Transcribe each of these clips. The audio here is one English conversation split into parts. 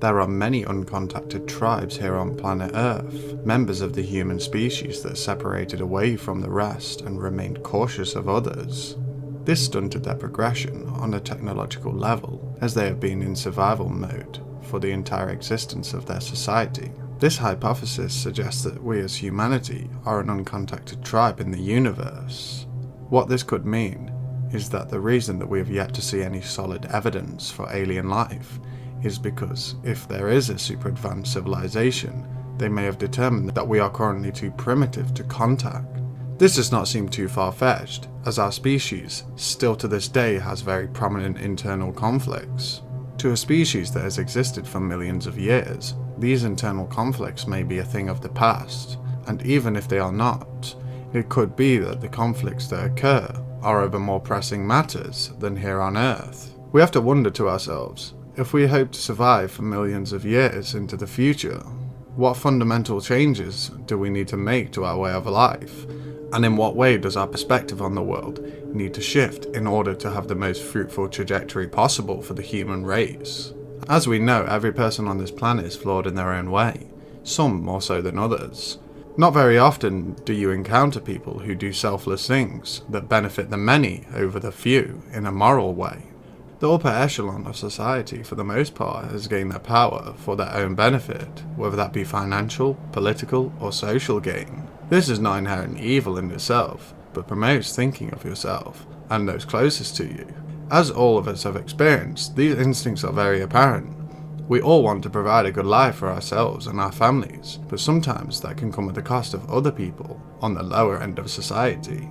There are many uncontacted tribes here on planet Earth, members of the human species that separated away from the rest and remained cautious of others. This stunted their progression on a technological level, as they have been in survival mode for the entire existence of their society. This hypothesis suggests that we as humanity are an uncontacted tribe in the universe. What this could mean is that the reason that we have yet to see any solid evidence for alien life is because if there is a super advanced civilization, they may have determined that we are currently too primitive to contact. This does not seem too far-fetched, as our species still to this day has very prominent internal conflicts. To a species that has existed for millions of years, these internal conflicts may be a thing of the past, and even if they are not, it could be that the conflicts that occur are over more pressing matters than here on Earth. We have to wonder to ourselves, if we hope to survive for millions of years into the future, what fundamental changes do we need to make to our way of life? And in what way does our perspective on the world need to shift in order to have the most fruitful trajectory possible for the human race? As we know, every person on this planet is flawed in their own way, some more so than others. Not very often do you encounter people who do selfless things that benefit the many over the few in a moral way. The upper echelon of society, for the most part, has gained their power for their own benefit, whether that be financial, political, or social gain. This is not inherent evil in itself, but promotes thinking of yourself and those closest to you. As all of us have experienced, these instincts are very apparent. We all want to provide a good life for ourselves and our families, but sometimes that can come at the cost of other people on the lower end of society.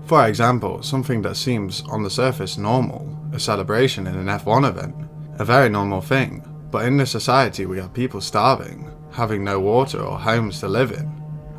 For example, something that seems on the surface normal, a celebration in an F1 event, a very normal thing, but in this society we have people starving, having no water or homes to live in,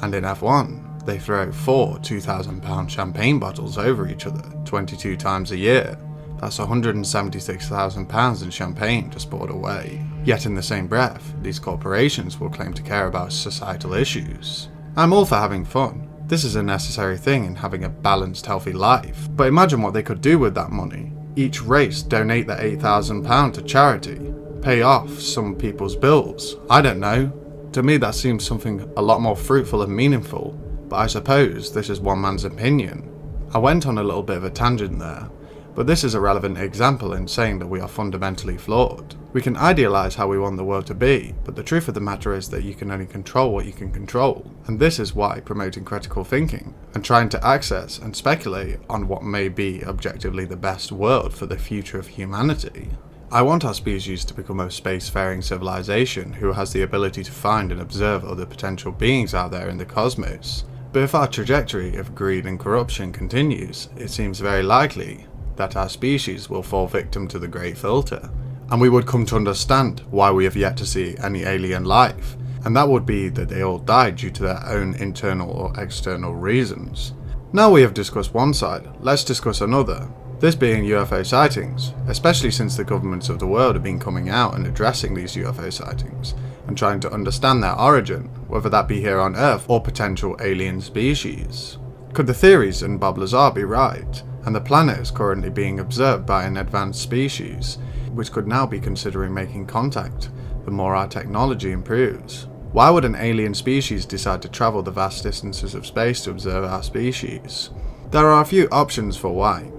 and in F1 they throw 4 £2,000 champagne bottles over each other 22 times a year. That's £176,000 in champagne just poured away. Yet in the same breath, these corporations will claim to care about societal issues. I'm all for having fun. This is a necessary thing in having a balanced, healthy life. But imagine what they could do with that money. Each race donate their £8,000 to charity. Pay off some people's bills. I don't know. To me that seems something a lot more fruitful and meaningful. But I suppose this is one man's opinion. I went on a little bit of a tangent there. But this is a relevant example in saying that we are fundamentally flawed. We can idealize how we want the world to be, but the truth of the matter is that you can only control what you can control. And this is why promoting critical thinking and trying to access and speculate on what may be objectively the best world for the future of humanity. I want our species to become a spacefaring civilization who has the ability to find and observe other potential beings out there in the cosmos. But if our trajectory of greed and corruption continues, it seems very likely that our species will fall victim to the Great Filter, and we would come to understand why we have yet to see any alien life, and that would be that they all died due to their own internal or external reasons. Now we have discussed one side, let's discuss another, this being UFO sightings, especially since the governments of the world have been coming out and addressing these UFO sightings, and trying to understand their origin, whether that be here on Earth or potential alien species. Could the theories in Bob Lazar be right, and the planet is currently being observed by an advanced species, which could now be considering making contact the more our technology improves? Why would an alien species decide to travel the vast distances of space to observe our species? There are a few options for why.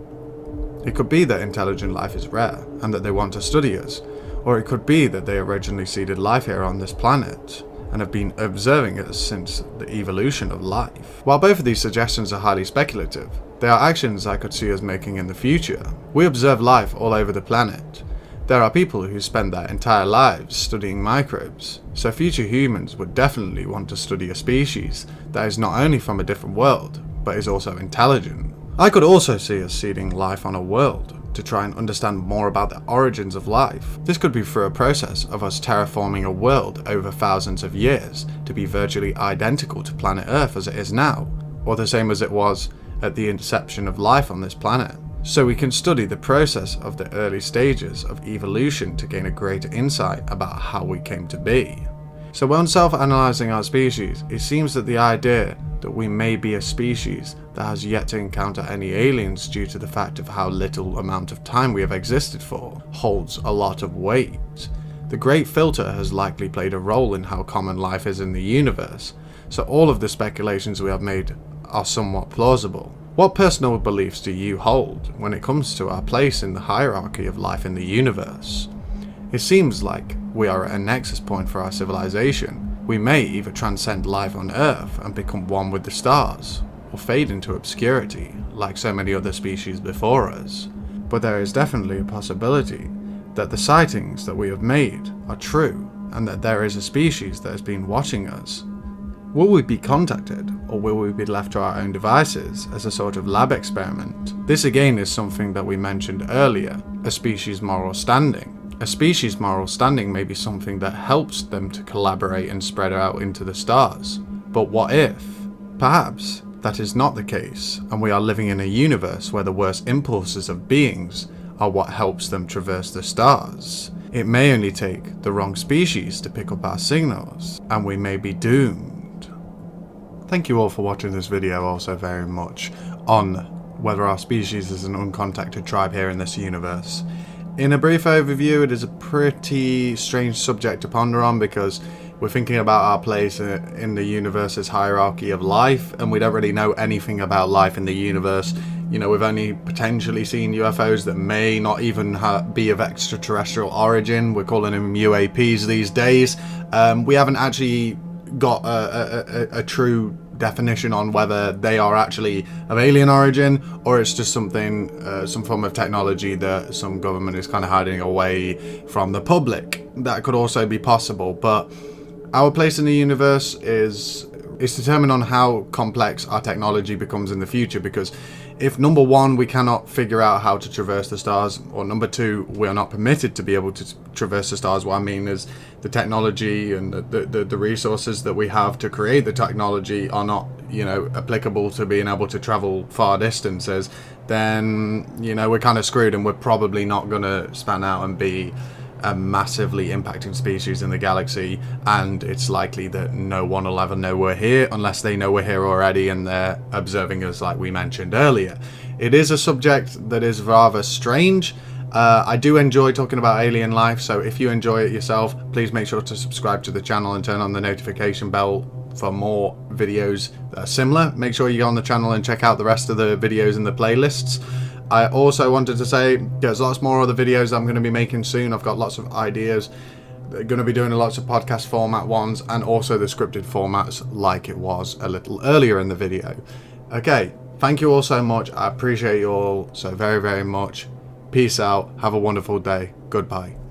It could be that intelligent life is rare, and that they want to study us, or it could be that they originally seeded life here on this planet, and have been observing us since the evolution of life. While both of these suggestions are highly speculative, they are actions I could see us making in the future. We observe life all over the planet. There are people who spend their entire lives studying microbes, so future humans would definitely want to study a species that is not only from a different world, but is also intelligent. I could also see us seeding life on a world to try and understand more about the origins of life. This could be through a process of us terraforming a world over thousands of years to be virtually identical to planet Earth as it is now, or the same as it was at the inception of life on this planet. So we can study the process of the early stages of evolution to gain a greater insight about how we came to be. So when self-analyzing our species, it seems that the idea that we may be a species that has yet to encounter any aliens due to the fact of how little amount of time we have existed for holds a lot of weight. The Great Filter has likely played a role in how common life is in the universe, so all of the speculations we have made are somewhat plausible. What personal beliefs do you hold when it comes to our place in the hierarchy of life in the universe? It seems like we are at a nexus point for our civilization. We may either transcend life on Earth and become one with the stars, or fade into obscurity, like so many other species before us. But there is definitely a possibility that the sightings that we have made are true, and that there is a species that has been watching us. Will we be contacted, or will we be left to our own devices as a sort of lab experiment? This again is something that we mentioned earlier, a species' moral standing. A species' moral standing may be something that helps them to collaborate and spread out into the stars. But what if? Perhaps that is not the case, and we are living in a universe where the worst impulses of beings are what helps them traverse the stars. It may only take the wrong species to pick up our signals, and we may be doomed. Thank you all for watching this video also very much on whether our species is an uncontacted tribe here in this universe. In a brief overview, it is a pretty strange subject to ponder on because we're thinking about our place in the universe's hierarchy of life, and we don't really know anything about life in the universe. You know, we've only potentially seen UFOs that may not even be of extraterrestrial origin. We're calling them UAPs these days. We haven't actually got a true definition on whether they are actually of alien origin or it's just something, some form of technology that some government is kind of hiding away from the public. That could also be possible, but our place in the universe is determined on how complex our technology becomes in the future, because if number one, we cannot figure out how to traverse the stars, or number two, we are not permitted to be able to traverse the stars, what I mean is the technology and the resources that we have to create the technology are not, you know, applicable to being able to travel far distances, then, you know, we're kind of screwed, and we're probably not going to span out and be a massively impacting species in the galaxy, and it's likely that no one will ever know we're here unless they know we're here already and they're observing us like we mentioned earlier. It is a subject that is rather strange. I do enjoy talking about alien life, so if you enjoy it yourself, please make sure to subscribe to the channel and turn on the notification bell for more videos that are similar. Make sure you go on the channel and check out the rest of the videos in the playlists. I also wanted to say there's lots more other videos I'm going to be making soon. I've got lots of ideas. They're going to be doing lots of podcast format ones and also the scripted formats like it was a little earlier in the video. Okay, thank you all so much. I appreciate you all so very, very much. Peace out. Have a wonderful day. Goodbye.